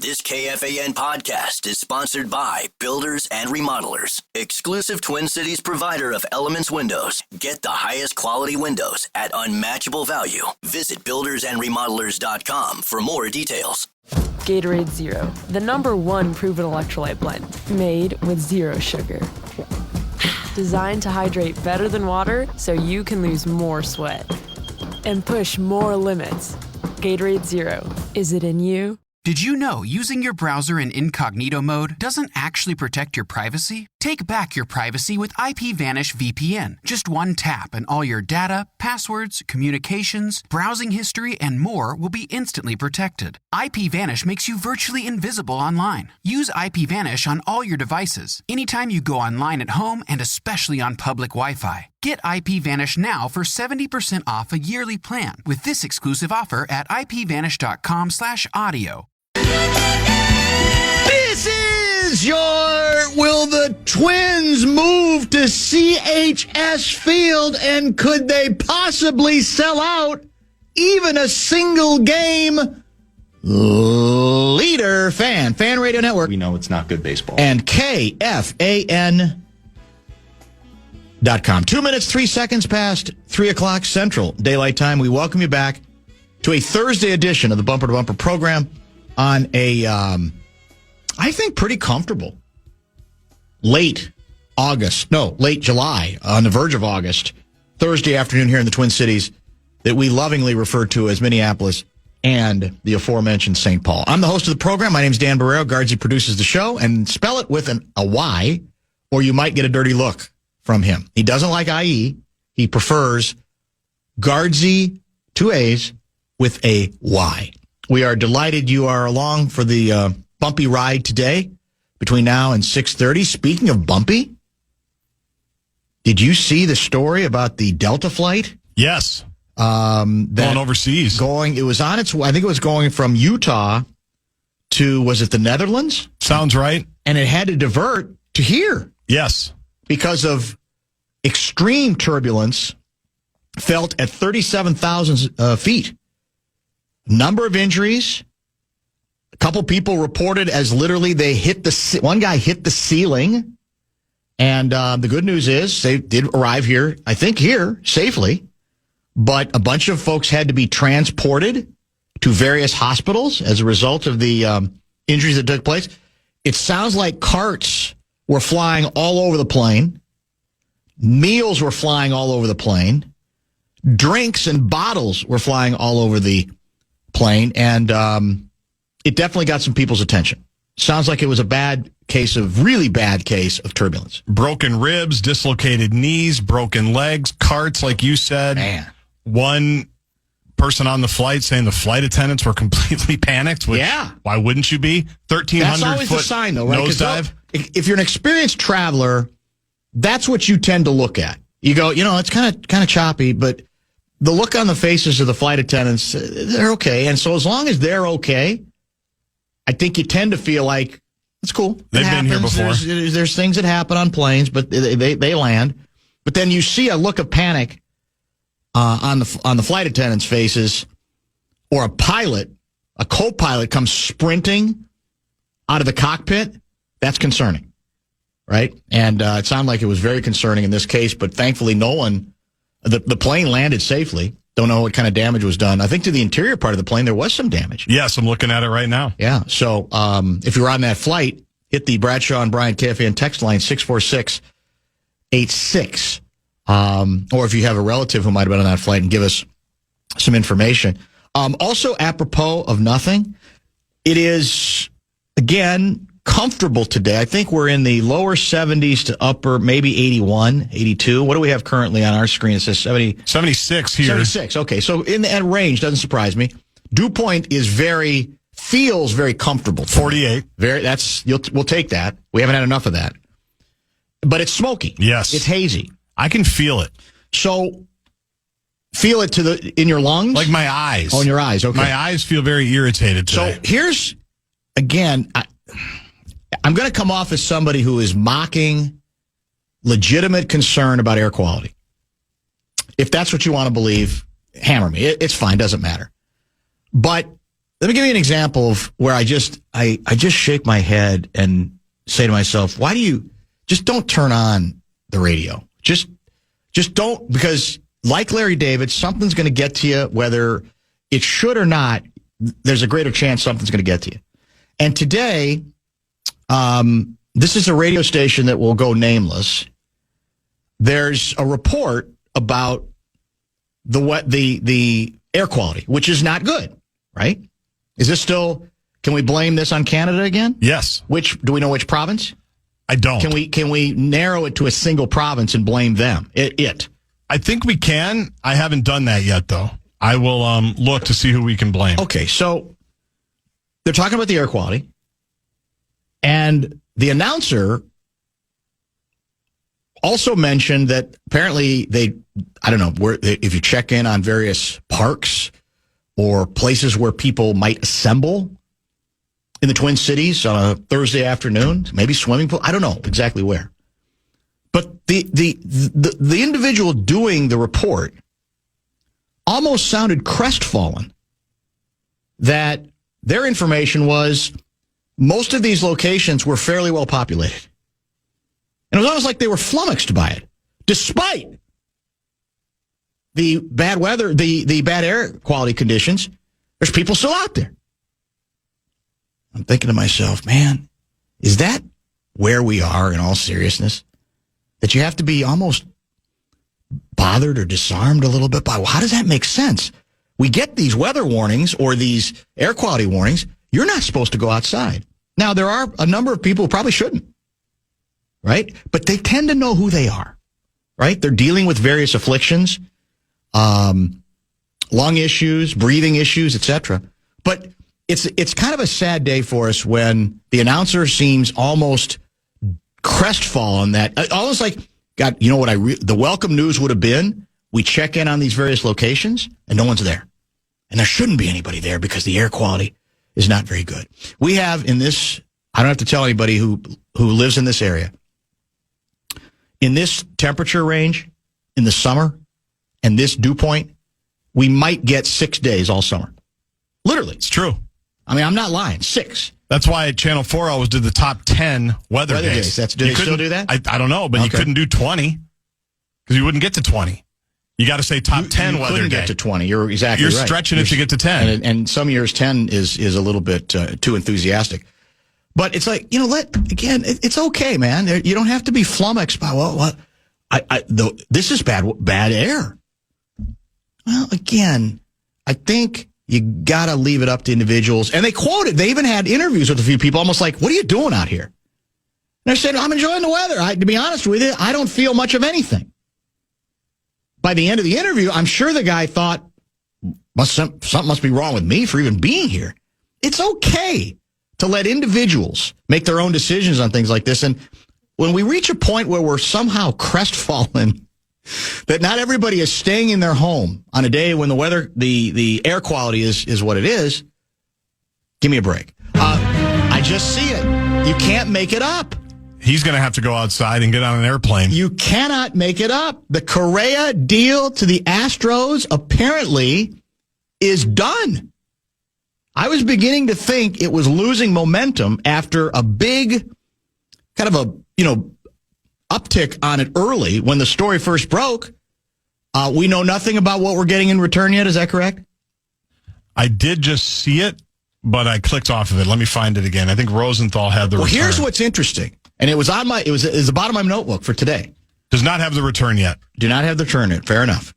This KFAN podcast is sponsored by Builders and Remodelers, exclusive Twin Cities provider of Elements Windows. Get the highest quality windows at unmatchable value. Visit buildersandremodelers.com for more details. Gatorade Zero, the #1 proven electrolyte blend, made with zero sugar. Designed to hydrate better than water so you can lose more sweat and push more limits. Gatorade Zero, is it in you? Did you know using your browser in incognito mode doesn't actually protect your privacy? Take back your privacy with IPVanish VPN. Just one tap and all your data, passwords, communications, browsing history, and more will be instantly protected. IPVanish makes you virtually invisible online. Use IPVanish on all your devices, anytime you go online at home and especially on public Wi-Fi. Get IPVanish now for 70% off a yearly plan with this exclusive offer at ipvanish.com/audio. This is your Will the Twins move to CHS Field, and could they possibly sell out even a single game? Leader Fan Radio Network. We know it's not good baseball. And KFAN.com. 2 minutes, 3 seconds past 3 o'clock Central Daylight Time. We welcome you back to a Thursday edition of the Bumper to Bumper program on a, I think, pretty comfortable late July, on the verge of August, Thursday afternoon here in the Twin Cities that we lovingly refer to as Minneapolis and the aforementioned St. Paul. I'm the host of the program. My name's Dan Barreiro. Guardsy produces the show, and spell it with a Y, or you might get a dirty look from him. He doesn't like IE. He prefers Guardsy, 2 A's, with a Y. We are delighted you are along for the bumpy ride today between now and 6:30. Speaking of bumpy, did you see the story about the Delta flight? Yes. Going overseas. It was on its way. I think it was going from Utah to, was it the Netherlands? Sounds right. And it had to divert to here. Yes. Because of extreme turbulence felt at 37,000 feet. Number of injuries. A couple people reported as literally they one guy hit the ceiling. And the good news is they did arrive here, I think here, safely. But a bunch of folks had to be transported to various hospitals as a result of the injuries that took place. It sounds like carts were flying all over the plane. Meals were flying all over the plane. Drinks and bottles were flying all over the plane, and it definitely got some people's attention. Sounds like it was a really bad case of turbulence. Broken ribs, dislocated knees, broken legs, carts, like you said. Man. One person on the flight saying the flight attendants were completely panicked. Which, yeah. Why wouldn't you be? 1,300 That's always foot the sign, though, right? nosedive. If you're an experienced traveler, that's what you tend to look at. You go, it's kind of choppy, but the look on the faces of the flight attendants, they're okay. And so as long as they're okay, I think you tend to feel like it's cool. They've been here before. There's things that happen on planes, but they land. But then you see a look of panic on the flight attendants' faces, or a co-pilot comes sprinting out of the cockpit. That's concerning, right? And it sounded like it was very concerning in this case, but thankfully the plane landed safely. Don't know what kind of damage was done. I think to the interior part of the plane, there was some damage. Yes, I'm looking at it right now. Yeah. So if you were on that flight, hit the Bradshaw and Bryant KFAN text line 64686. Or if you have a relative who might have been on that flight, and give us some information. Also, apropos of nothing, it is, again, comfortable today. I think we're in the lower 70s to upper, maybe 81, 82. What do we have currently on our screen? It says 76 here. 76. Okay, so in that range, doesn't surprise me. Dew point is feels very comfortable. 48. We'll take that. We haven't had enough of that. But it's smoky. Yes. It's hazy. I can feel it. So feel it in your lungs? Like my eyes. Oh, in your eyes. Okay. My eyes feel very irritated today. So here's, again, I'm going to come off as somebody who is mocking legitimate concern about air quality. If that's what you want to believe, hammer me. It's fine. Doesn't matter. But Let me give you an example of where I just shake my head and say to myself, why do you just don't turn on the radio? Just don't, because like Larry David, something's going to get to you, whether it should or not. There's a greater chance something's going to get to you. And today, this is a radio station that will go nameless. There's a report about the air quality, which is not good, right? Is this still? Can we blame this on Canada again? Yes. Do we know which province? I don't. Can we narrow it to a single province and blame them? It. I think we can. I haven't done that yet, though. I will look to see who we can blame. Okay, so they're talking about the air quality, and the announcer also mentioned that apparently I don't know, if you check in on various parks or places where people might assemble in the Twin Cities on a Thursday afternoon, maybe swimming pool, I don't know exactly where. But the individual doing the report almost sounded crestfallen that their information was most of these locations were fairly well populated. And it was almost like they were flummoxed by it, despite the bad weather, the bad air quality conditions. There's people still out there. I'm thinking to myself, man, is that where we are in all seriousness? That you have to be almost bothered or disarmed a little bit by, well, how does that make sense? We get these weather warnings or these air quality warnings. You're not supposed to go outside. Now, there are a number of people who probably shouldn't, right? But they tend to know who they are, right? They're dealing with various afflictions, lung issues, breathing issues, etc. But it's kind of a sad day for us when the announcer seems almost crestfallen, that almost like, God, you know what the welcome news would have been? We check in on these various locations and no one's there. And there shouldn't be anybody there because the air quality is not very good. We have in this, I don't have to tell anybody who lives in this area, in this temperature range, in the summer, and this dew point, we might get 6 days all summer. Literally. It's true. I mean, I'm not lying. 6. That's why Channel 4 always did the top 10 weather days. Do they still do that? I don't know, but you couldn't do 20 because you wouldn't get to 20. You got to say top 10 weather day. You couldn't get to 20. You're exactly right. You're stretching it to get to 10. And some years 10 is a little bit too enthusiastic. But it's like, it's okay, man. You don't have to be flummoxed by, this is bad air. Well, again, I think you got to leave it up to individuals. And they they even had interviews with a few people, almost like, what are you doing out here? And I said, I'm enjoying the weather. To be honest with you, I don't feel much of anything. By the end of the interview, I'm sure the guy thought, something must be wrong with me for even being here. It's okay to let individuals make their own decisions on things like this. And when we reach a point where we're somehow crestfallen that not everybody is staying in their home on a day when the weather, the air quality is what it is, give me a break. I just see it. You can't make it up. He's going to have to go outside and get on an airplane. You cannot make it up. The Correa deal to the Astros apparently is done. I was beginning to think it was losing momentum after a big kind of a, uptick on it early when the story first broke. We know nothing about what we're getting in return yet. Is that correct? I did just see it, but I clicked off of it. Let me find it again. I think Rosenthal had the return. Well, here's what's interesting. And it was the bottom of my notebook for today. Does not have the return yet. Do not have the return yet. Fair enough.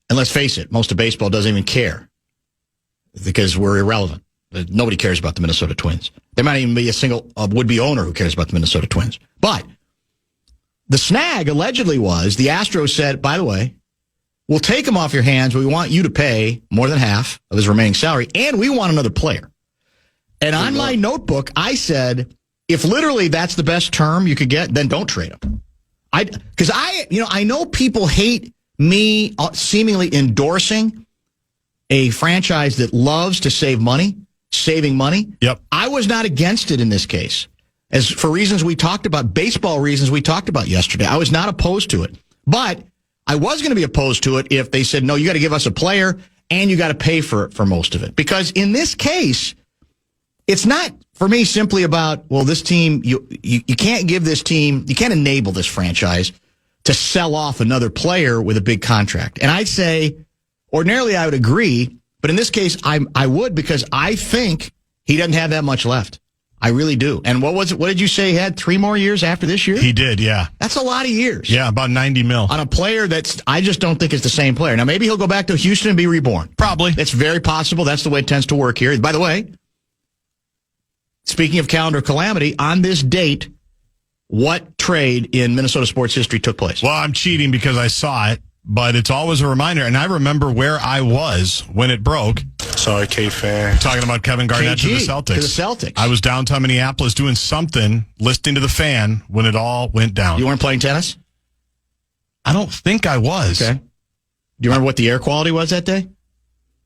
And let's face it, most of baseball doesn't even care because we're irrelevant. Nobody cares about the Minnesota Twins. There might even be a single would-be owner who cares about the Minnesota Twins. But the snag allegedly was the Astros said, by the way, we'll take him off your hands, but we want you to pay more than half of his remaining salary, and we want another player. And on my notebook, I said, if literally that's the best term you could get, then don't trade him. Because I know people hate me seemingly endorsing a franchise that loves to saving money. Yep. I was not against it in this case. As for reasons we talked about, baseball reasons we talked about yesterday, I was not opposed to it. But I was going to be opposed to it if they said, no, you got to give us a player and you got to pay for most of it. Because in this case, it's not, for me, simply about, well, this team, you can't give this team, you can't enable this franchise to sell off another player with a big contract. And I'd say, ordinarily I would agree, but in this case, I would, because I think he doesn't have that much left. I really do. And what was it? What did you say he had? 3 more years after this year? He did, yeah. That's a lot of years. Yeah, about 90 mil. On a player I just don't think is the same player. Now, maybe he'll go back to Houston and be reborn. Probably. It's very possible. That's the way it tends to work here. By the way, speaking of calendar calamity, on this date, what trade in Minnesota sports history took place? Well, I'm cheating because I saw it, but it's always a reminder. And I remember where I was when it broke. Sorry, KFAN. Talking about Kevin Garnett to the Celtics. To the Celtics. I was downtown Minneapolis doing something, listening to the fan when it all went down. You weren't playing tennis? I don't think I was. Okay. Do you remember what the air quality was that day?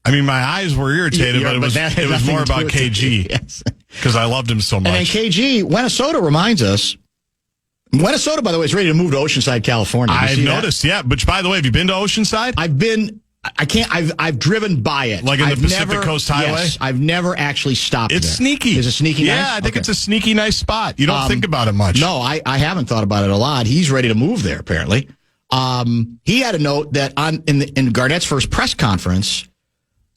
I mean, my eyes were irritated, but it was more about KG. Yes. Because I loved him so much. And then KG, Minnesota reminds us. Minnesota, by the way, is ready to move to Oceanside, California. I've noticed, yeah. Which, by the way, have you been to Oceanside? I've driven by it. Like in the Pacific Coast Highway? Yes, I've never actually stopped there. It's sneaky. Is it sneaky nice? Yeah, I think it's a sneaky nice spot. You don't think about it much. No, I haven't thought about it a lot. He's ready to move there, apparently. He had a note that in Garnett's first press conference,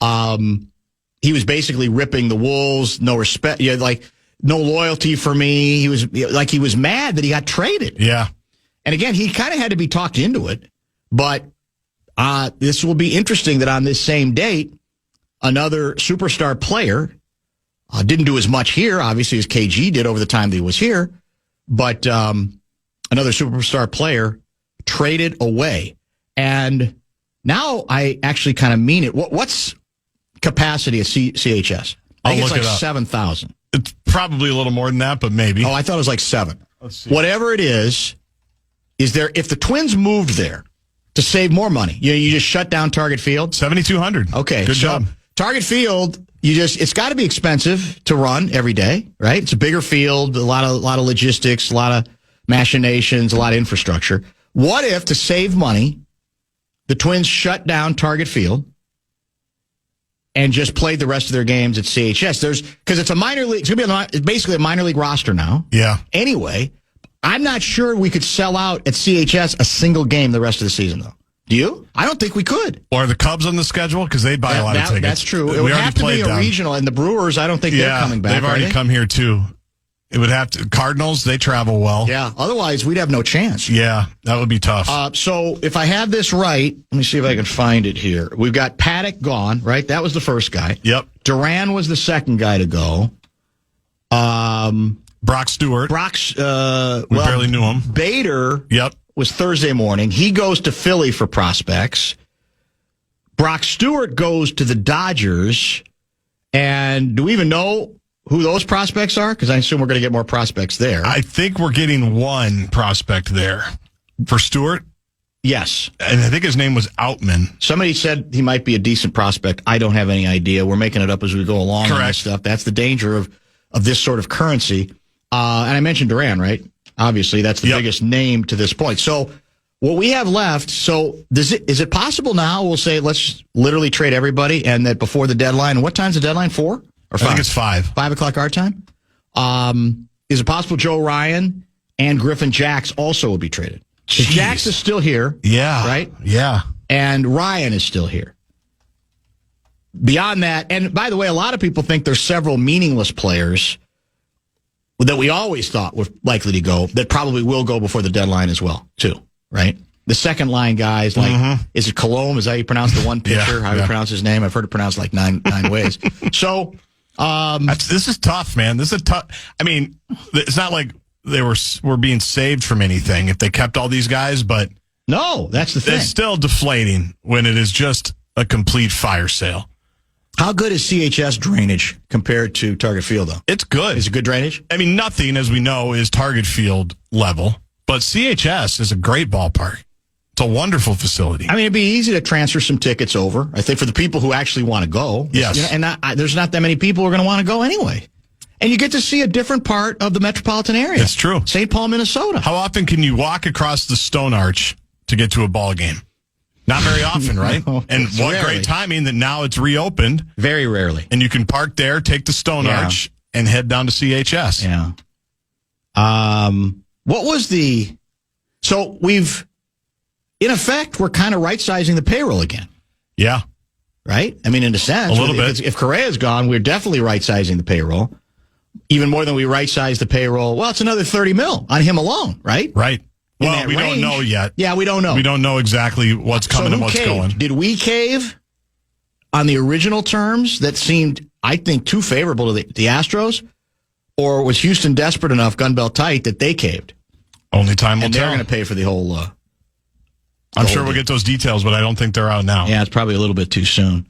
he was basically ripping the Wolves, no respect, like no loyalty for me. He was mad that he got traded. Yeah. And again, he kind of had to be talked into it, but this will be interesting that on this same date, another superstar player didn't do as much here, obviously, as KG did over the time that he was here, but another superstar player traded away. And now I actually kind of mean it. What's capacity at CHS? I think it's like 7,000. It's probably a little more than that, but maybe. Oh, I thought it was like 7. Let's see. Whatever it is there, if the Twins moved there to save more money, you just shut down Target Field? 7,200. Okay. Good job. Target Field, it's got to be expensive to run every day, right? It's a bigger field, a lot of logistics, a lot of machinations, a lot of infrastructure. What if, to save money, the Twins shut down Target Field and just played the rest of their games at CHS? Because it's a minor league. It's basically a minor league roster now. Yeah. Anyway, I'm not sure we could sell out at CHS a single game the rest of the season, though. Do you? I don't think we could. Or are the Cubs on the schedule? Because they buy a lot of tickets. That's true. It would have to be a regional, and the Brewers, I don't think they're coming back. They've already come here, too. It would have to. Cardinals, they travel well. Yeah. Otherwise, we'd have no chance. Yeah, that would be tough. So if I have this right, let me see if I can find it here. We've got Paddock gone, right? That was the first guy. Yep. Duran was the second guy to go. Brock Stewart. We barely knew him. Bader. Yep. Was Thursday morning. He goes to Philly for prospects. Brock Stewart goes to the Dodgers. And do we even know who those prospects are? Because I assume we're going to get more prospects there. I think we're getting one prospect there. For Stewart? Yes. And I think his name was Outman. Somebody said he might be a decent prospect. I don't have any idea. We're making it up as we go along. Correct. On this stuff. That's the danger of this sort of currency. And I mentioned Duran, right? Obviously, that's the biggest name to this point. So what we have left, is it possible now we'll say let's literally trade everybody and that before the deadline, what time's the deadline, 4 or 5? I think it's 5. 5 o'clock our time? Is it possible Joe Ryan and Griffin Jacks also will be traded? Jacks is still here. Yeah. Right? Yeah. And Ryan is still here. Beyond that, and by the way, a lot of people think there's several meaningless players that we always thought were likely to go, that probably will go before the deadline as well, too, right? The second line guys, like, is it Colomb? Is that how you pronounce the one pitcher? How do you pronounce his name? I've heard it pronounced like nine ways. So, this is tough, man. This is tough. I mean, it's not like they were being saved from anything if they kept all these guys, but no, that's the thing. It's still deflating when it is just a complete fire sale. How good is CHS drainage compared to Target Field, though? It's good. Is it good drainage? I mean, nothing, as we know, is Target Field level, but CHS is a great ballpark. It's a wonderful facility. I mean, it'd be easy to transfer some tickets over, I think, for the people who actually want to go. Yes. There's not that many people who are going to want to go anyway. And you get to see a different part of the metropolitan area. It's true. St. Paul, Minnesota. How often can you walk across the Stone Arch to get to a ball game? Not very often, right? No, and it's what rarely. great timing that now it's reopened. Very rarely. And you can park there, take the Stone Arch, and head down to CHS. Yeah. What was the... So we've... In effect, we're kind of right-sizing the payroll again. Yeah. Right? I mean, in a sense. A little bit. If Correa's gone, we're definitely right-sizing the payroll. Even more than we right-sized the payroll. Well, it's another $30 million on him alone, right? Right. Well, we don't know yet. Yeah, we don't know. We don't know exactly what's coming and what's going. Did we cave on the original terms that seemed, I think, too favorable to the Astros? Or was Houston desperate enough, gun belt tight, that they caved? Only time will and tell. they're going to pay for the whole... I'm sure we'll get those details, but I don't think they're out now. Yeah, it's probably a little bit too soon.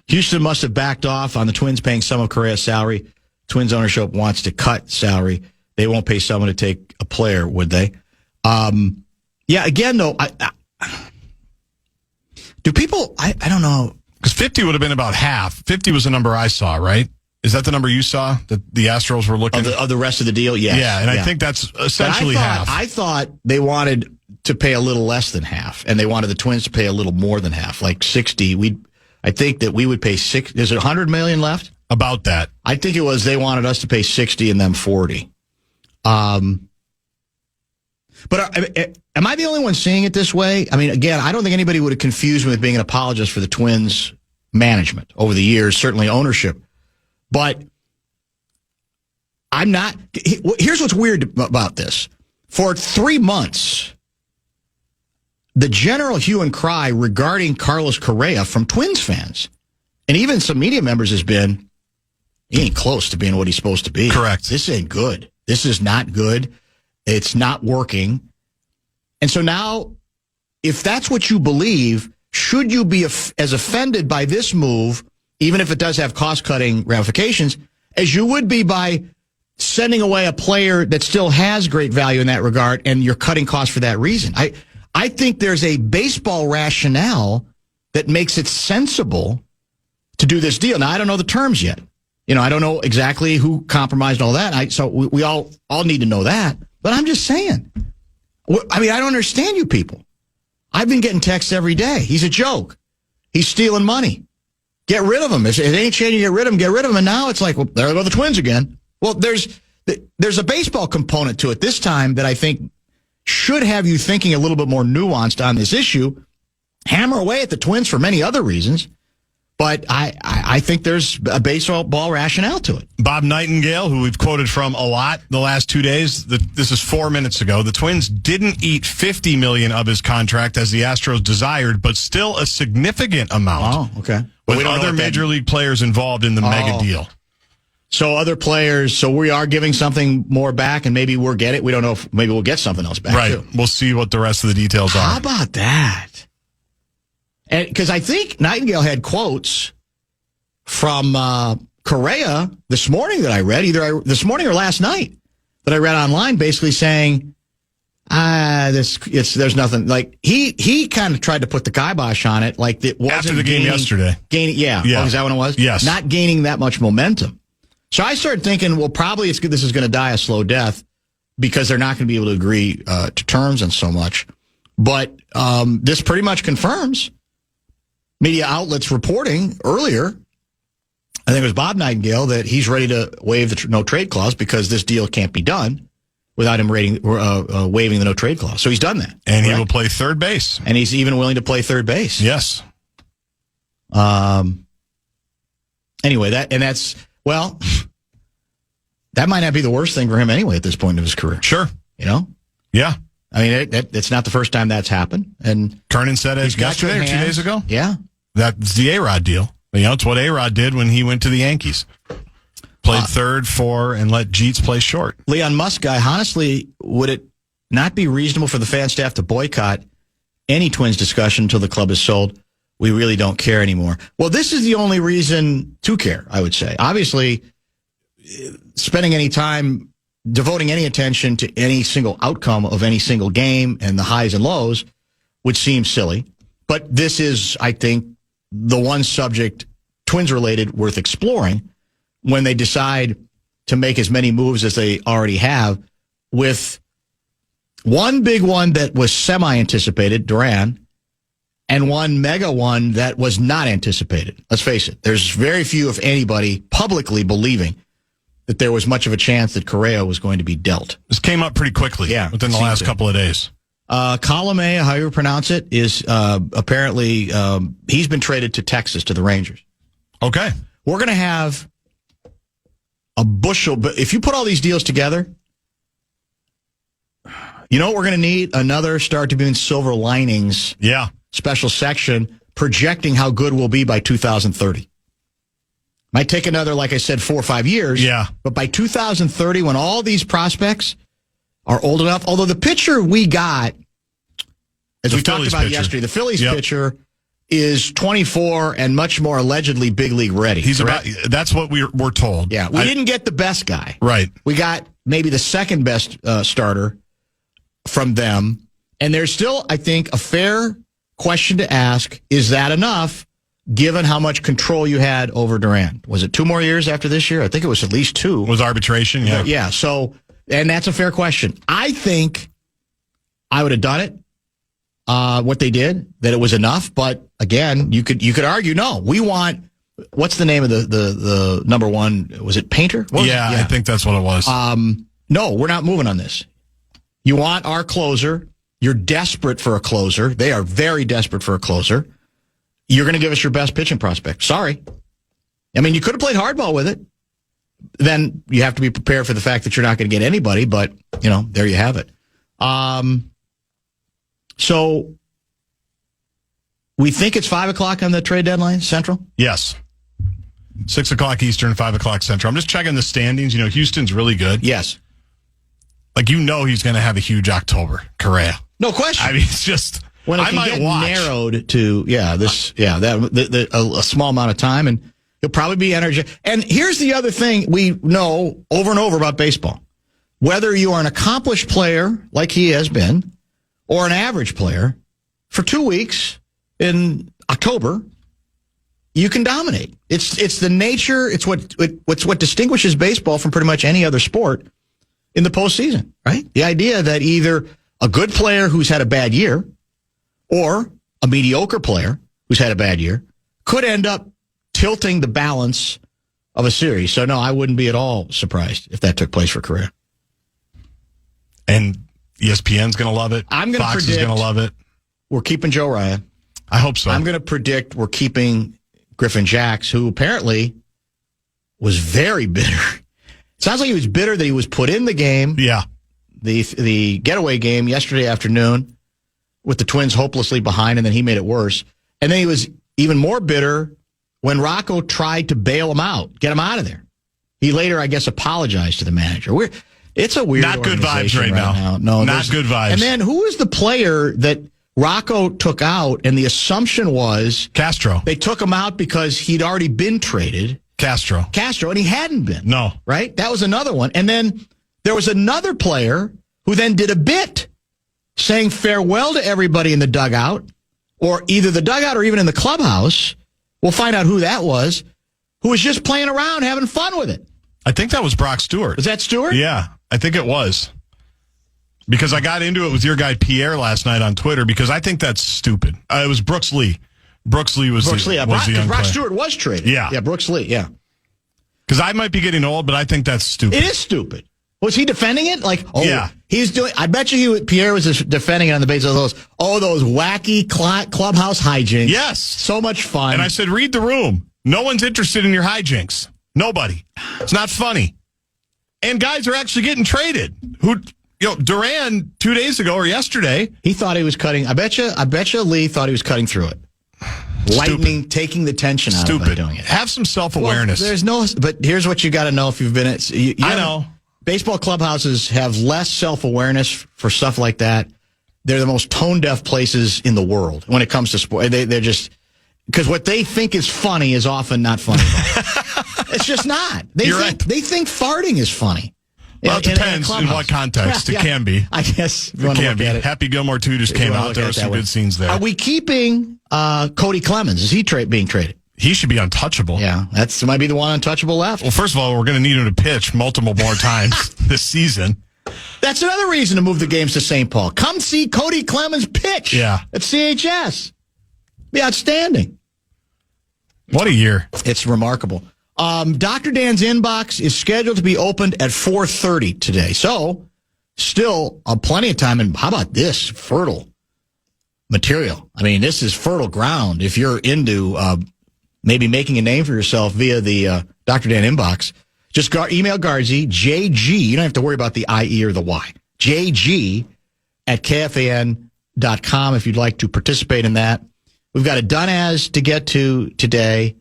Houston must have backed off on the Twins paying some of Correa's salary. Twins ownership wants to cut salary. They won't pay someone to take a player, would they? Yeah, again, though, do people, I don't know. Because 50 would have been about half. 50 was the number I saw, right? Is that the number you saw that the Astros were looking of the rest of the deal? Yes. Yeah, and I think that's essentially half. I thought they wanted to pay a little less than half, and they wanted the Twins to pay a little more than half, like 60. I think that we would pay $6. Is it $100 million left? About that. I think it was they wanted us to pay 60 and them 40. But am I the only one seeing it this way? I mean, again, I don't think anybody would have confused me with being an apologist for the Twins management over the years, certainly ownership. But I'm not. Here's what's weird about this. For 3 months, the general hue and cry regarding Carlos Correa from Twins fans, and even some media members, has been, he ain't close to being what he's supposed to be. Correct. This ain't good. This is not good. It's not working. And so now, if that's what you believe, should you be as offended by this move, even if it does have cost-cutting ramifications, as you would be by sending away a player that still has great value in that regard, and you're cutting costs for that reason? I think there's a baseball rationale that makes it sensible to do this deal. Now, I don't know the terms yet. I don't know exactly who compromised all that. So we all need to know that. But I'm just saying. I mean, I don't understand you people. I've been getting texts every day. He's a joke. He's stealing money. Get rid of him. If it ain't changing, get rid of him. Get rid of him. And now it's like, well, there go the Twins again. Well, there's a baseball component to it this time that I think should have you thinking a little bit more nuanced on this issue. Hammer away at the Twins for many other reasons. But I think there's a baseball rationale to it. Bob Nightingale, who we've quoted from a lot the last 2 days, this is 4 minutes ago. The Twins didn't eat $50 million of his contract as the Astros desired, but still a significant amount. Oh, okay. With other major league players involved in the mega deal. So other players, so we are giving something more back, and maybe we'll get it. We don't know if maybe we'll get something else back, right. too. We'll see what the rest of the details are. How about that? And because I think Nightingale had quotes from Correa this morning that I read, this morning or last night, that I read online, basically saying, there's nothing. Like he kind of tried to put the kibosh on it, like it wasn't after the game yesterday. Yeah. Oh, is that what it was? Yes. Not gaining that much momentum. So I started thinking, well, probably this is going to die a slow death because they're not going to be able to agree to terms and so much. But this pretty much confirms media outlets reporting earlier, I think it was Bob Nightingale, that he's ready to waive the no-trade clause because this deal can't be done without him waiving the no-trade clause. So he's done that. And he will play third base. And he's even willing to play third base. Yes. Anyway, that might not be the worst thing for him anyway at this point of his career. Sure. Yeah. I mean, it's not the first time that's happened. And Kernan said it yesterday or 2 days ago. Yeah. That's the A-Rod deal. It's what A-Rod did when he went to the Yankees. Played third, and let Jeets play short. Leon Musk guy, honestly, would it not be reasonable for the fan staff to boycott any Twins discussion until the club is sold? We really don't care anymore. Well, this is the only reason to care, I would say. Obviously, spending any time, devoting any attention to any single outcome of any single game and the highs and lows would seem silly. But this is, I think, the one subject, Twins-related, worth exploring when they decide to make as many moves as they already have with One big one that was semi-anticipated, Duran, and one mega one that was not anticipated. Let's face it. There's very few, if anybody, publicly believing that there was much of a chance that Correa was going to be dealt. This came up pretty quickly within the last couple of days. Column A, how you pronounce it, is apparently he's been traded to Texas, to the Rangers. Okay. We're going to have a bushel, but if you put all these deals together, you know what we're going to need? Another Star Tribune Silver Linings special section projecting how good we'll be by 2030. Might take another, like I said, 4 or 5 years. Yeah. But by 2030, when all these prospects are old enough, although the pitcher we got, as we talked about yesterday, the Phillies pitcher is 24 and much more allegedly big league ready. That's what we're told. Yeah. We didn't get the best guy. Right. We got maybe the second best starter from them. And there's still, I think, a fair question to ask, is that enough given how much control you had over Durant? Was it 2 more years after this year? I think it was at least 2. Was arbitration, yeah. Yeah, so, and that's a fair question. I think I would have done it, what they did, that it was enough. But again, you could argue, no, we want, what's the name of the number one? Was it Painter? I think that's what it was. No, we're not moving on this. You want our closer. You're desperate for a closer. They are very desperate for a closer. You're going to give us your best pitching prospect. Sorry. I mean, you could have played hardball with it. Then you have to be prepared for the fact that you're not going to get anybody, but, you know, there you have it. So we think it's 5 o'clock on the trade deadline, Central? Yes. 6 o'clock Eastern, 5 o'clock Central. I'm just checking the standings. You know, Houston's really good. Yes. Like, you know he's going to have a huge October, Correa. No question. I mean, it's just, when it I might watch. Narrowed to, a small amount of time, and he'll probably be energetic. And here's the other thing we know over and over about baseball. Whether you are an accomplished player, like he has been, or an average player, for 2 weeks in October, you can dominate. It's the nature, it's what distinguishes baseball from pretty much any other sport in the postseason, right? The idea that either a good player who's had a bad year or a mediocre player who's had a bad year could end up tilting the balance of a series. So, no, I wouldn't be at all surprised if that took place for Correa. And ESPN's going to love it. Fox is going to love it. We're keeping Joe Ryan. I hope so. I'm going to predict we're keeping Griffin Jacks, who apparently was very bitter. Sounds like he was bitter that he was put in the game. Yeah. The getaway game yesterday afternoon with the Twins hopelessly behind, and then he made it worse. And then he was even more bitter when Rocco tried to bail him out, get him out of there. He later, I guess, apologized to the manager. It's a weird Not good vibes right now. No, not good vibes. And then who was the player that Rocco took out, and the assumption was Castro. They took him out because he'd already been traded. Castro, and he hadn't been. No. Right? That was another one. And then there was another player who then did a bit saying farewell to everybody in the dugout, or either the dugout or even in the clubhouse. We'll find out who that was, who was just playing around, having fun with it. I think that was Brock Stewart. Was that Stewart? Yeah, I think it was. Because I got into it with your guy Pierre last night on Twitter, because I think that's stupid. It was Brooks Lee. Brooks Lee was the young player. Brock Stewart was traded. Yeah. Yeah, Brooks Lee, yeah. Because I might be getting old, but I think that's stupid. It is stupid. Was he defending it? Yeah. He's doing. I bet you Pierre was defending it on the basis of those wacky clubhouse hijinks. Yes. So much fun. And I said, read the room. No one's interested in your hijinks. Nobody. It's not funny. And guys are actually getting traded. Duran 2 days ago or yesterday, he thought he was cutting. I bet you Lee thought he was cutting through it. Lightning, taking the tension out of it by doing it. Have some self-awareness. But here's what you got to know if you've been at. I know. Baseball clubhouses have less self-awareness for stuff like that. They're the most tone-deaf places in the world when it comes to sport. They're just, because what they think is funny is often not funny. It's just not. They think farting is funny. Well, it depends in what context. It can be. I guess. It can be. Happy Gilmore 2 just came out. There were some good scenes there. Are we keeping Cody Clemens? Is he being traded? He should be untouchable. Yeah, that might be the one untouchable left. Well, first of all, we're going to need him to pitch multiple more times this season. That's another reason to move the games to St. Paul. Come see Cody Clemens pitch at CHS. Be outstanding. What a year. It's remarkable. Dr. Dan's inbox is scheduled to be opened at 4:30 today. So, still plenty of time. And how about this? Fertile material. I mean, this is fertile ground if you're into maybe making a name for yourself via the Dr. Dan inbox. Just email Garzi, JG. You don't have to worry about the IE or the Y. JG at KFAN.com if you'd like to participate in that. We've got a done as to get to today.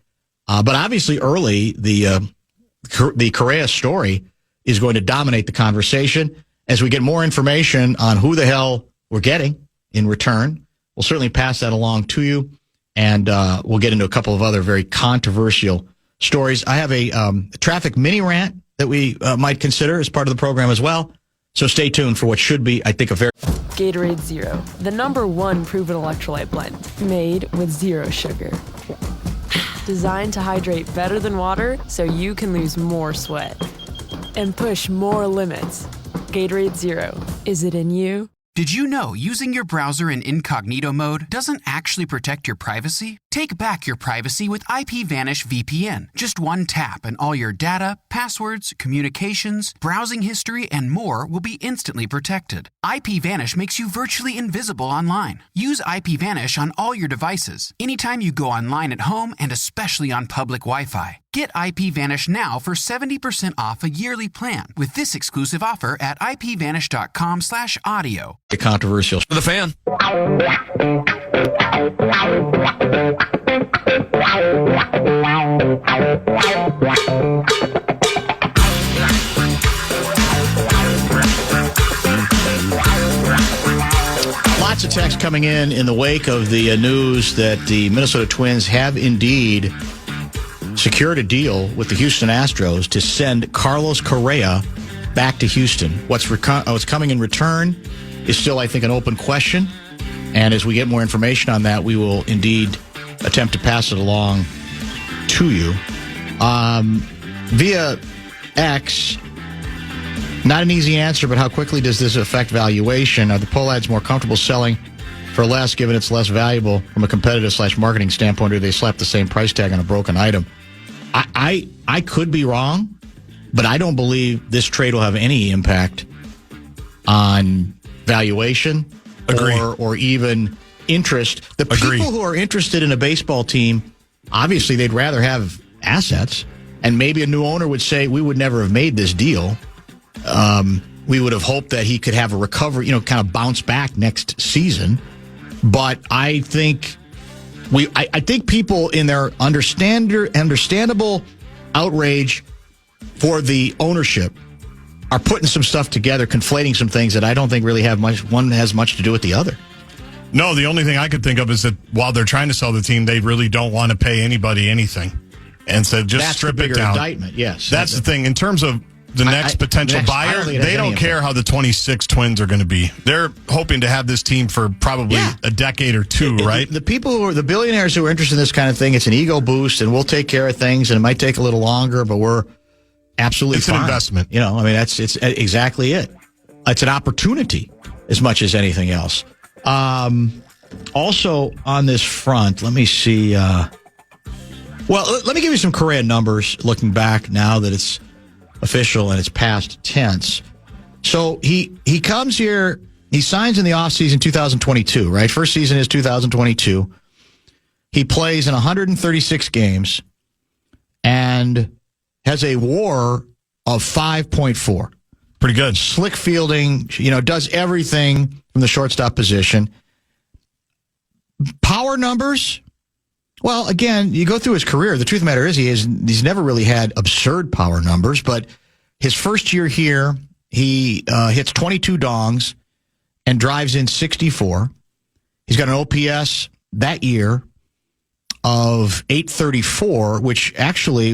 But obviously early, the Correa story is going to dominate the conversation. As we get more information on who the hell we're getting in return, we'll certainly pass that along to you. And we'll get into a couple of other very controversial stories. I have a traffic mini rant that we might consider as part of the program as well. So stay tuned for what should be, I think, a very... Gatorade Zero, the #1 proven electrolyte blend, made with zero sugar. Designed to hydrate better than water so you can lose more sweat and push more limits. Gatorade Zero, is it in you? Did you know using your browser in incognito mode doesn't actually protect your privacy? Take back your privacy with IPVanish VPN. Just one tap and all your data, passwords, communications, browsing history, and more will be instantly protected. IPVanish makes you virtually invisible online. Use IPVanish on all your devices, anytime you go online at home and especially on public Wi-Fi. Get IPVanish now for 70% off a yearly plan with this exclusive offer at ipvanish.com/audio. Controversial. The Fan. Lots of text coming in the wake of the news that the Minnesota Twins have indeed secured a deal with the Houston Astros to send Carlos Correa back to Houston. What's coming in return is still, I think, an open question. And as we get more information on that, we will indeed attempt to pass it along to you. Via X, not an easy answer, but how quickly does this affect valuation? Are the Pohlads more comfortable selling for less, given it's less valuable from a competitive/marketing standpoint, or do they slap the same price tag on a broken item? I could be wrong, but I don't believe this trade will have any impact on valuation or even interest. The people who are interested in a baseball team, obviously they'd rather have assets, and maybe a new owner would say, we would never have made this deal. We would have hoped that he could have a recovery, kind of bounce back next season. But I think I think people in their understandable outrage for the ownership are putting some stuff together, conflating some things that I don't think really have much. One has much to do with the other. No, the only thing I could think of is that while they're trying to sell the team, they really don't want to pay anybody anything, and so just strip it down. Indictment, yes, that's the thing. In terms of the next potential buyer, they don't care how the 26 Twins are going to be. They're hoping to have this team for probably a decade or two, right? The people the billionaires who are interested in this kind of thing, it's an ego boost, and we'll take care of things, and it might take a little longer, but we're absolutely fine. An investment. It's exactly it. It's an opportunity as much as anything else. Also on this front, let me see. Let me give you some Correa numbers looking back now that it's official and it's past tense. So he comes here, he signs in the offseason 2022, right? First season is 2022. He plays in 136 games and has a WAR of 5.4. Pretty good. Slick fielding, does everything from the shortstop position. Power numbers, well, again, you go through his career. The truth of the matter is he's never really had absurd power numbers, but his first year here, he hits 22 dongs and drives in 64. He's got an OPS that year of 834, which actually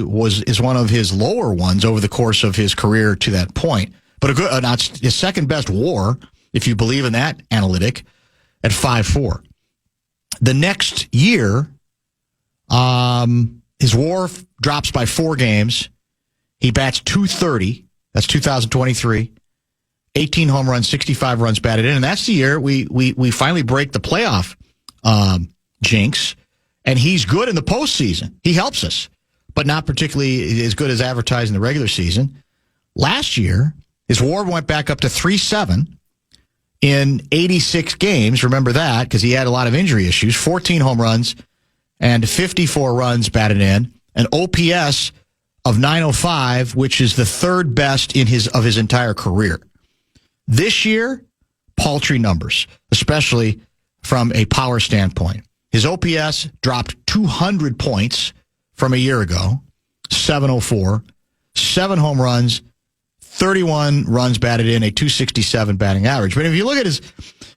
is one of his lower ones over the course of his career to that point. But his second best WAR, if you believe in that analytic, at 5.4. The next year, his WAR drops by 4 games. He bats .230. That's 2023. 18 home runs, 65 runs batted in. And that's the year we finally break the playoff jinx. And he's good in the postseason. He helps us, but not particularly as good as advertised in the regular season. Last year, his WAR went back up to 3.7 in 86 games. Remember that because he had a lot of injury issues. 14 home runs and 54 runs batted in. An OPS of 905, which is the third best in his entire career. This year, paltry numbers, especially from a power standpoint. His OPS dropped 200 points from a year ago, 704, 7 home runs, 31 runs batted in, a 267 batting average. But if you look at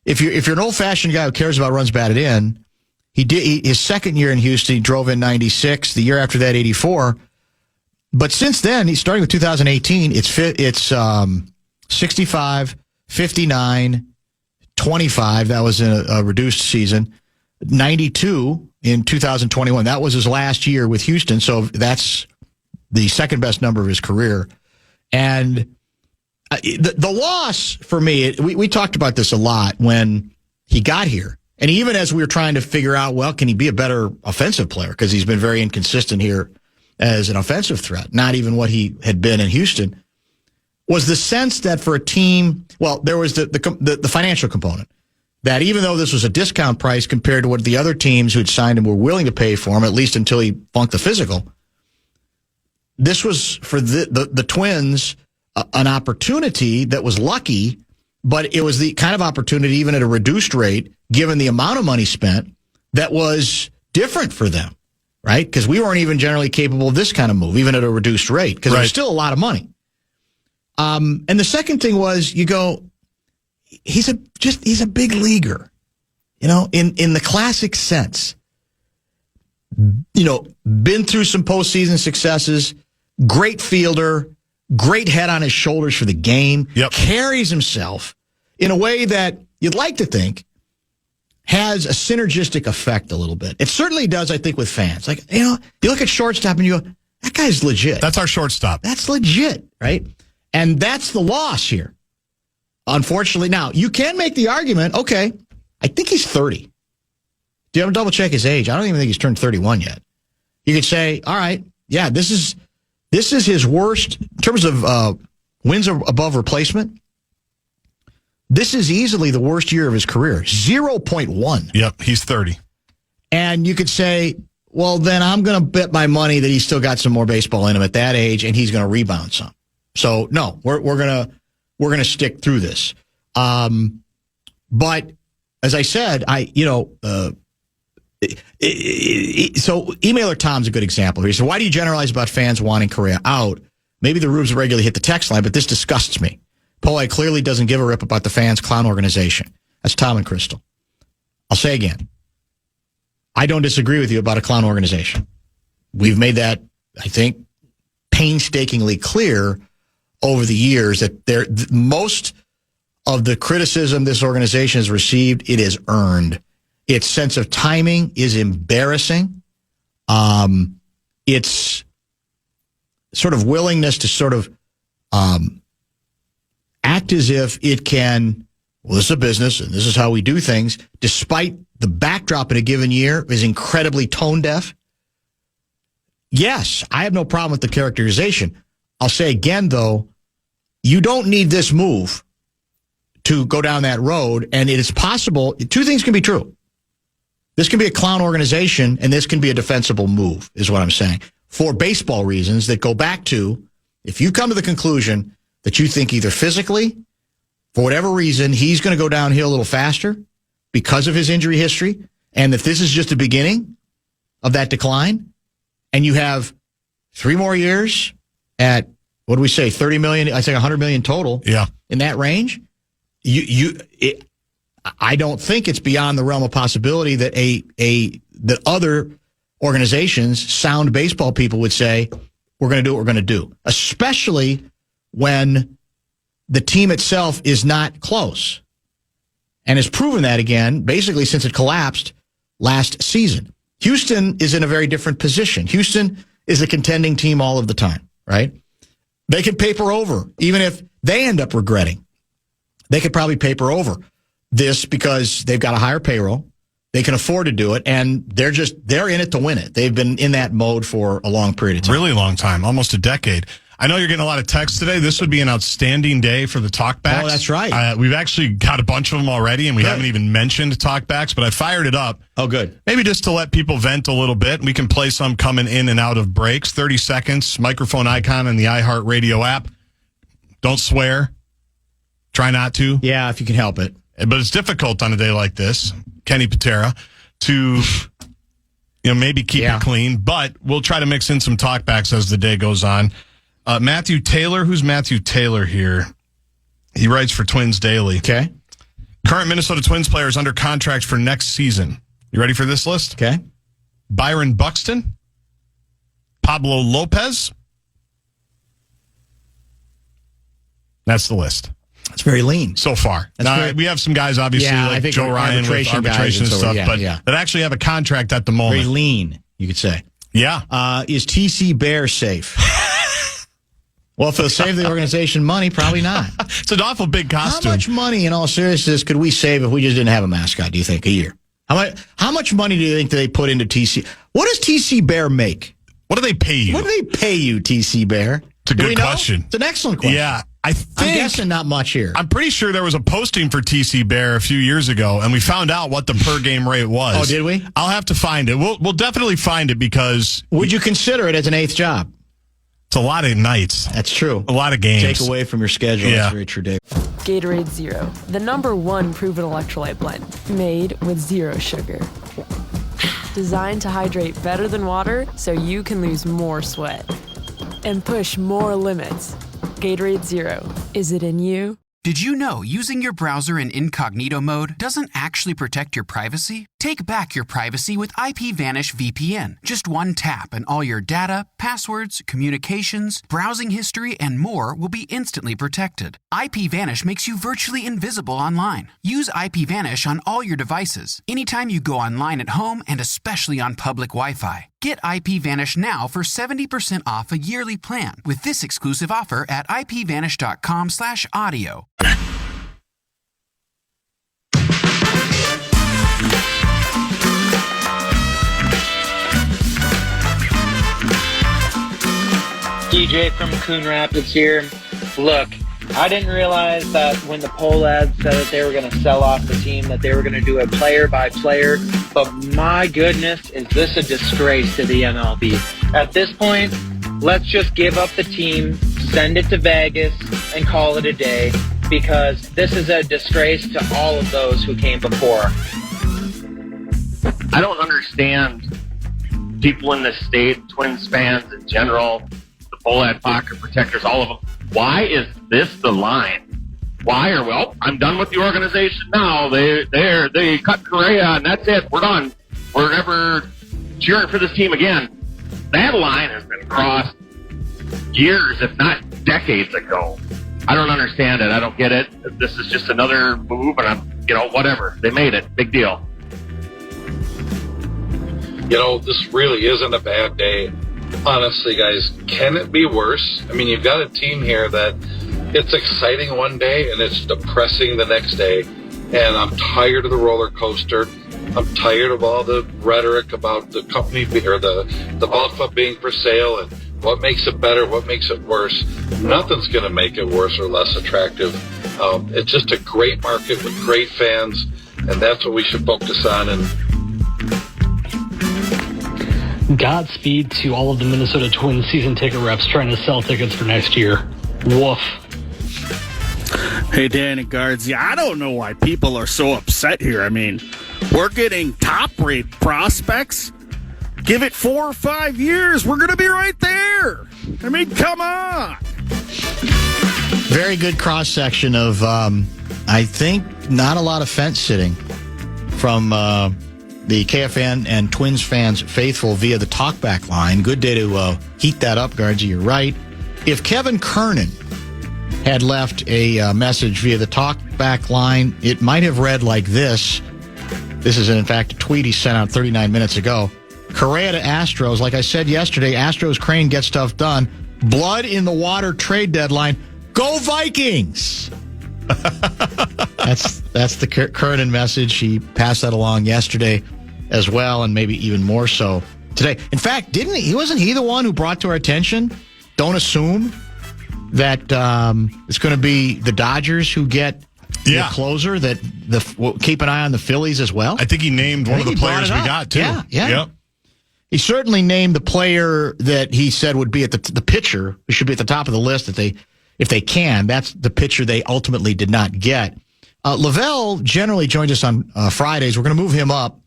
if you're an old-fashioned guy who cares about runs batted in, his second year in Houston, he drove in 96. The year after that, 84. But since then, he's starting with 2018. It's 65, 59, 25. That was a reduced season. 92 in 2021. That was his last year with Houston. So that's the second best number of his career. And the loss for me, we talked about this a lot when he got here. And even as we were trying to figure out, well, can he be a better offensive player? Because he's been very inconsistent here as an offensive threat, not even what he had been in Houston, was the sense that for a team, well, there was the financial component. That even though this was a discount price compared to what the other teams who had signed him were willing to pay for him, at least until he flunked the physical, this was for the Twins an opportunity that was lucky, but it was the kind of opportunity, even at a reduced rate, given the amount of money spent, that was different for them, right? Because we weren't even generally capable of this kind of move, even at a reduced rate, because it was still a lot of money. And the second thing was, you go, he's a big leaguer, in the classic sense. Been through some postseason successes, great fielder, great head on his shoulders for the game, carries himself in a way that you'd like to think has a synergistic effect a little bit. It certainly does, I think, with fans. Like, you look at shortstop and you go, that guy's legit. That's our shortstop. That's legit, right? And that's the loss here. Unfortunately, now, you can make the argument, okay, I think he's 30. Do you have to double check his age? I don't even think he's turned 31 yet. You could say, all right, yeah, this is his worst, in terms of wins above replacement, this is easily the worst year of his career, 0.1. Yep, he's 30. And you could say, well, then I'm going to bet my money that he's still got some more baseball in him at that age, and he's going to rebound some. So, no, we're going to stick through this. But as I said, so emailer Tom's a good example here. He said, why do you generalize about fans wanting Correa out? Maybe the rubes regularly hit the text line, but this disgusts me. Polite clearly doesn't give a rip about the fans' clown organization. That's Tom and Crystal. I'll say again, I don't disagree with you about a clown organization. We've made that, I think, painstakingly clear over the years that most of the criticism this organization has received, it is earned. Its sense of timing is embarrassing. Its sort of willingness to sort of act as if it can, well, this is a business and this is how we do things, despite the backdrop in a given year, is incredibly tone deaf. Yes, I have no problem with the characterization. I'll say again, though, you don't need this move to go down that road, and it is possible. Two things can be true. This can be a clown organization, and this can be a defensible move, is what I'm saying, for baseball reasons that go back to, if you come to the conclusion that you think either physically, for whatever reason, he's going to go downhill a little faster because of his injury history, and that this is just the beginning of that decline, and you have 3 more years at, what do we say, 30 million, I think 100 million total in that range, I don't think it's beyond the realm of possibility that that other organizations, sound baseball people, would say, we're going to do what we're going to do, especially when the team itself is not close and has proven that again, basically since it collapsed last season. Houston is in a very different position. Houston is a contending team all of the time, right? They can paper over, even if they end up regretting they could probably paper over this because they've got a higher payroll. They can afford to do it, and they're in it to win it. They've been in that mode for a long period of time. Really long time, almost a decade. I know you're getting a lot of texts today. This would be an outstanding day for the talkbacks. Oh, that's right. We've actually got a bunch of them already, and we haven't even mentioned talkbacks, but I fired it up. Oh, good. Maybe just to let people vent a little bit. We can play some coming in and out of breaks. 30 seconds, microphone icon in the iHeartRadio app. Don't swear. Try not to. Yeah, if you can help it. But it's difficult on a day like this, Kenny Patera, to maybe keep it clean. But we'll try to mix in some talkbacks as the day goes on. Matthew Taylor, who's Matthew Taylor here? He writes for Twins Daily. Okay. Current Minnesota Twins players under contract for next season. You ready for this list? Okay. Byron Buxton, Pablo Lopez. That's the list. It's very lean so far. Now, we have some guys, obviously, like Joe Ryan with arbitration and stuff, that actually have a contract at the moment. Very lean, you could say. Yeah. Is TC Bear safe? Well, if it'll save the organization money, probably not. It's an awful big costume. How much money, in all seriousness, could we save if we just didn't have a mascot, do you think, a year? How much money do you think they put into TC? What does TC Bear make? What do they pay you? What do they pay you, TC Bear? It's a good question. It's an excellent question. Yeah. I'm guessing not much here. I'm pretty sure there was a posting for TC Bear a few years ago, and we found out what the per game rate was. Oh, did we? I'll have to find it. We'll definitely find it because... Would you consider it as an eighth job? It's a lot of nights. That's true. A lot of games. Take away from your schedule. Yeah. That's very true, Dave. Gatorade Zero, the #1 proven electrolyte blend, made with zero sugar. Designed to hydrate better than water so you can lose more sweat and push more limits. Gatorade Zero. Is it in you? Did you know using your browser in incognito mode doesn't actually protect your privacy? Take back your privacy with IPVanish VPN. Just one tap and all your data, passwords, communications, browsing history, and more will be instantly protected. IPVanish makes you virtually invisible online. Use IPVanish on all your devices, anytime you go online at home and especially on public Wi-Fi. Get IPVanish now for 70% off a yearly plan with this exclusive offer at ipvanish.com/audio. DJ from Coon Rapids here. Look, I didn't realize that when the poll ad said that they were going to sell off the team, that they were going to do it player by player. But my goodness, is this a disgrace to the MLB? At this point, let's just give up the team, send it to Vegas, and call it a day, because this is a disgrace to all of those who came before. I don't understand people in this state, Twins fans in general, the Bolad pocket protectors, all of them. Why is this the line? Why are I'm done with the organization now. They cut Correa and that's it. We're done. We're never cheering for this team again. That line has been crossed years, if not decades ago. I don't understand it. I don't get it. This is just another move, and whatever. They made it. Big deal. This really isn't a bad day. Honestly, guys, can it be worse? I mean, you've got a team here that it's exciting one day and it's depressing the next day. And I'm tired of the roller coaster. I'm tired of all the rhetoric about the company or the ball club being for sale and what makes it better, what makes it worse. Nothing's going to make it worse or less attractive. It's just a great market with great fans, and that's what we should focus on. And Godspeed to all of the Minnesota Twins season ticket reps trying to sell tickets for next year. Woof. Hey, Danny Guards. I don't know why people are so upset here. I mean, we're getting top-rate prospects. Give it 4 or 5 years. We're going to be right there. I mean, come on. Very good cross-section of, I think, not a lot of fence sitting from the KFAN and Twins fans faithful via the talkback line. Good day to heat that up, Guardsy. You're right. If Kevin Kernan had left a message via the talkback line, it might have read like this. This is, in fact, a tweet he sent out 39 minutes ago. Correa to Astros. Like I said yesterday, Astros Crane get stuff done. Blood in the water trade deadline. Go Vikings! That's the current message. He passed that along yesterday as well, and maybe even more so today. In fact, wasn't he the one who brought to our attention, don't assume that it's going to be the Dodgers who get the closer, that keep an eye on the Phillies as well? I think he named one of the players we got, too. Yeah. Yep. He certainly named the player that he said would be at the pitcher, who should be at the top of the list if they can. That's the pitcher they ultimately did not get. Lavelle generally joins us on Fridays. We're going to move him up.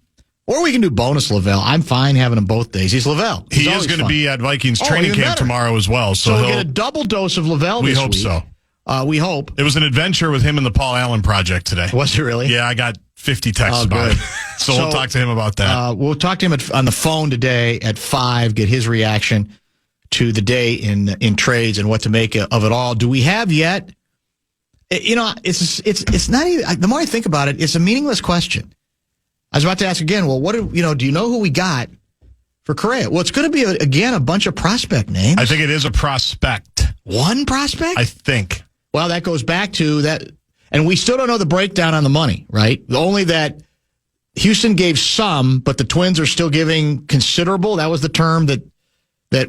Or we can do bonus Lavelle. I'm fine having him both days. He's Lavelle. He is going to be at Vikings training camp tomorrow as well. So we'll get a double dose of Lavelle this week. We hope so. We hope. It was an adventure with him and the Paul Allen Project today. Was it really? Yeah, I got 50 texts about it. So we'll talk to him about that. We'll talk to him on the phone today at 5, get his reaction to the day in trades and what to make of it all. Do we have yet? It's not even, the more I think about it, it's a meaningless question. I was about to ask again, well, do you know who we got for Correa? Well, it's going to be, again, a bunch of prospect names. I think it is a prospect. One prospect? I think. Well, that goes back to that, and we still don't know the breakdown on the money, right? Only that Houston gave some, but the Twins are still giving considerable. That was the term that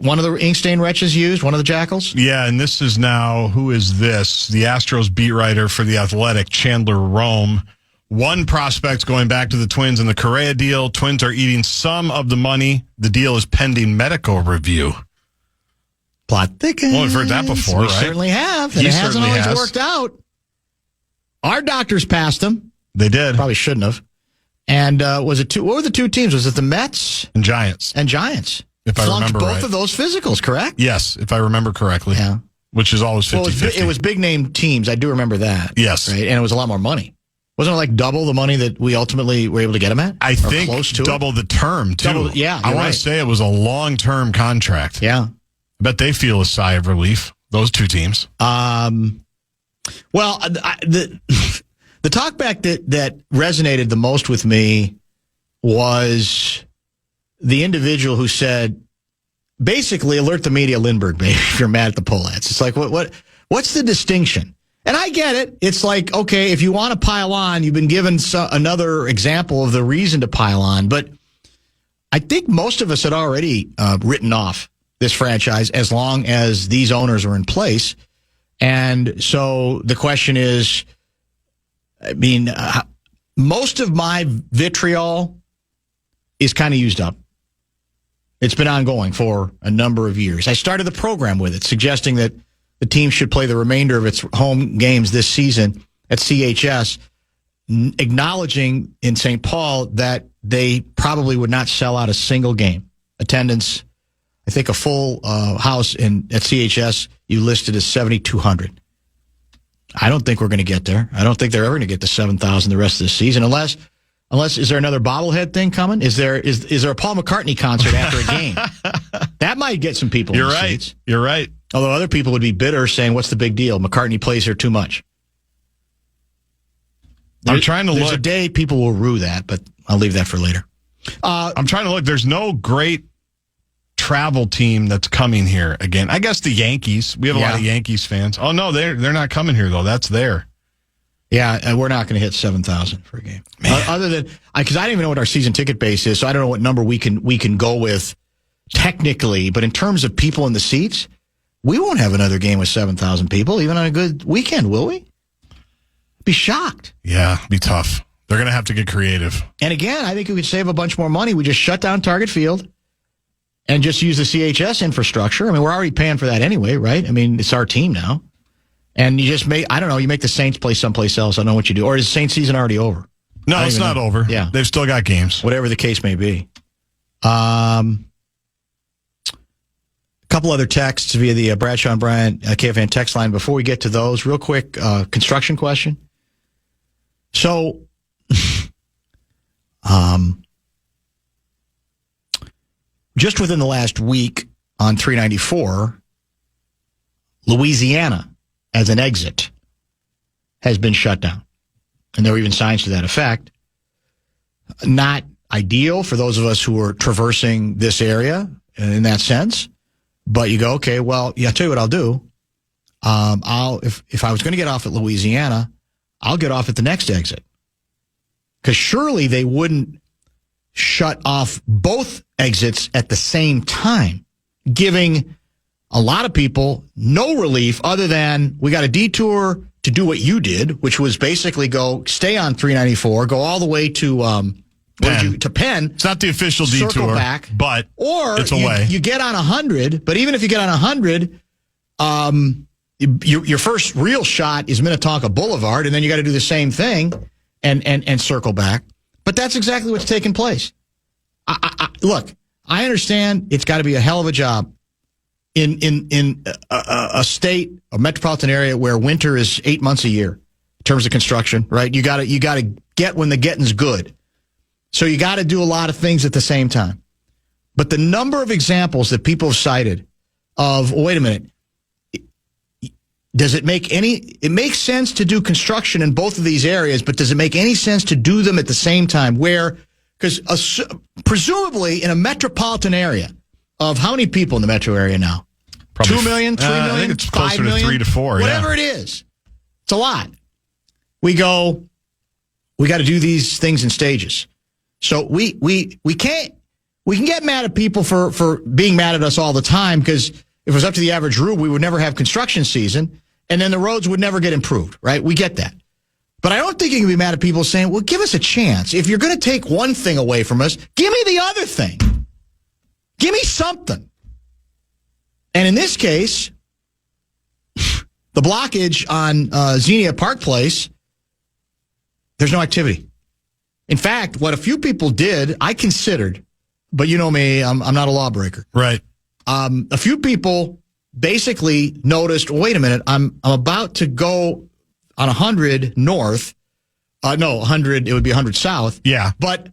one of the Inkstein wretches used, one of the Jackals? Yeah, and this is now, who is this? The Astros beat writer for The Athletic, Chandler Rome. One prospect going back to the Twins in the Correa deal. Twins are eating some of the money. The deal is pending medical review. Plot thickens. Well, we've heard that before, right? We certainly have. And it hasn't always worked out. Our doctors passed him. They did. Probably shouldn't have. And what were the two teams? Was it the Mets? And Giants. If I remember right. Both of those physicals, correct? Yes, if I remember correctly. Yeah. Which is always 50-50. Well, it was big name teams. I do remember that. Yes. Right? And it was a lot more money. Wasn't it like double the money that we ultimately were able to get them at? I think close to double the term, too. I want to say it was a long-term contract. Yeah. I bet they feel a sigh of relief, those two teams. Well, the talkback that resonated the most with me was the individual who said, basically, alert the media, Lindbergh, baby, if you're mad at the Pohlads. It's like, what's the distinction? And I get it. It's like, okay, if you want to pile on, you've been given another example of the reason to pile on. But I think most of us had already written off this franchise as long as these owners are in place. And so the question is, most of my vitriol is kind of used up. It's been ongoing for a number of years. I started the program with it, suggesting that the team should play the remainder of its home games this season at CHS, acknowledging in St. Paul that they probably would not sell out a single game. Attendance, I think a full house at CHS, you listed as 7,200. I don't think we're going to get there. I don't think they're ever going to get to 7,000 the rest of the season, unless is there another bobblehead thing coming? Is there a Paul McCartney concert after a game? That might get some people in the seats. You're right. Although other people would be bitter, saying, what's the big deal? McCartney plays here too much. I'm trying to look. There's a day people will rue that, but I'll leave that for later. I'm trying to look. There's no great travel team that's coming here again. I guess the Yankees. We have a lot of Yankees fans. Oh, no, they're not coming here, though. That's there. Yeah, and we're not going to hit 7,000 for a game. Other than, because I don't even know what our season ticket base is, so I don't know what number we can go with technically. But in terms of people in the seats, we won't have another game with 7,000 people, even on a good weekend, will we? Be shocked. Yeah, be tough. They're going to have to get creative. And again, I think we could save a bunch more money. We just shut down Target Field and just use the CHS infrastructure. I mean, we're already paying for that anyway, right? I mean, it's our team now. And you just you make the Saints play someplace else. I don't know what you do. Or is the Saints season already over? No, it's not over. Yeah. They've still got games. Whatever the case may be. A couple other texts via the Bradshaw and Bryant KFAN text line. Before we get to those, real quick, construction question. So, just within the last week on 394, Louisiana, as an exit, has been shut down. And there were even signs to that effect. Not ideal for those of us who are traversing this area in that sense. But you go, okay, well, I'll tell you what I'll do. If I was going to get off at Louisiana, I'll get off at the next exit. Because surely they wouldn't shut off both exits at the same time, giving a lot of people no relief other than we got a detour to do what you did, which was basically stay on 394, go all the way to Penn. It's not the official detour, circle back, but or it's a way. You get on 100, but even if you get on 100, your first real shot is Minnetonka Boulevard, and then you got to do the same thing and circle back. But that's exactly what's taking place. Look, I understand it's got to be a hell of a job in a state, a metropolitan area where winter is 8 months a year in terms of construction, right? You got to get when the getting's good. So you got to do a lot of things at the same time. But the number of examples that people have cited of, wait a minute, does it make it makes sense to do construction in both of these areas, but does it make any sense to do them at the same time? Because presumably in a metropolitan area of how many people in the metro area now? Probably 2 million, 3 million, I think it's closer 5 million, to 3 to 4. Whatever it is. It's a lot. We got to do these things in stages. So we can get mad at people for being mad at us all the time, because if it was up to the average rube, we would never have construction season, and then the roads would never get improved, right? We get that. But I don't think you can be mad at people saying, well, give us a chance. If you're going to take one thing away from us, give me the other thing. Give me something. And in this case, the blockage on Xenia Park Place, there's no activity. In fact, what a few people did, I considered, but you know me, I'm not a lawbreaker. Right. A few people basically noticed, wait a minute, I'm about to go on 100 north. 100, it would be 100 south. Yeah. But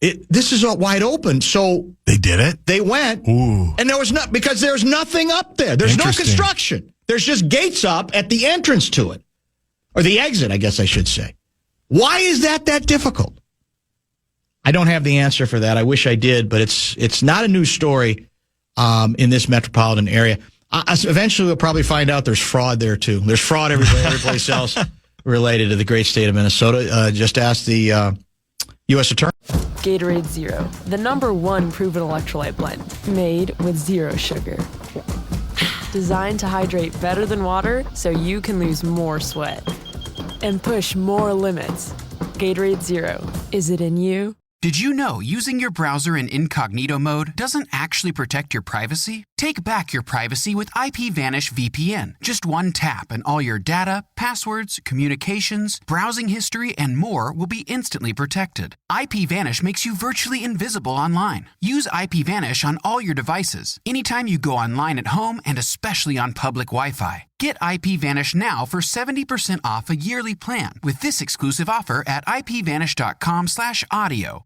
this is all wide open. So they did it? They went. Ooh. And because there's nothing up there. There's no construction. There's just gates up at the entrance to it. Or the exit, I guess I should say. Why is that difficult? I don't have the answer for that. I wish I did, but it's not a news story in this metropolitan area. Eventually, we'll probably find out there's fraud there, too. There's fraud every place else related to the great state of Minnesota. Just ask the U.S. Attorney. Gatorade Zero, the #1 proven electrolyte blend, made with zero sugar. Designed to hydrate better than water so you can lose more sweat and push more limits. Gatorade Zero. Is it in you? Did you know using your browser in incognito mode doesn't actually protect your privacy? Take back your privacy with IPVanish VPN. Just one tap and all your data, passwords, communications, browsing history, and more will be instantly protected. IPVanish makes you virtually invisible online. Use IPVanish on all your devices, anytime you go online at home, and especially on public Wi-Fi. Get IPVanish now for 70% off a yearly plan with this exclusive offer at ipvanish.com/audio.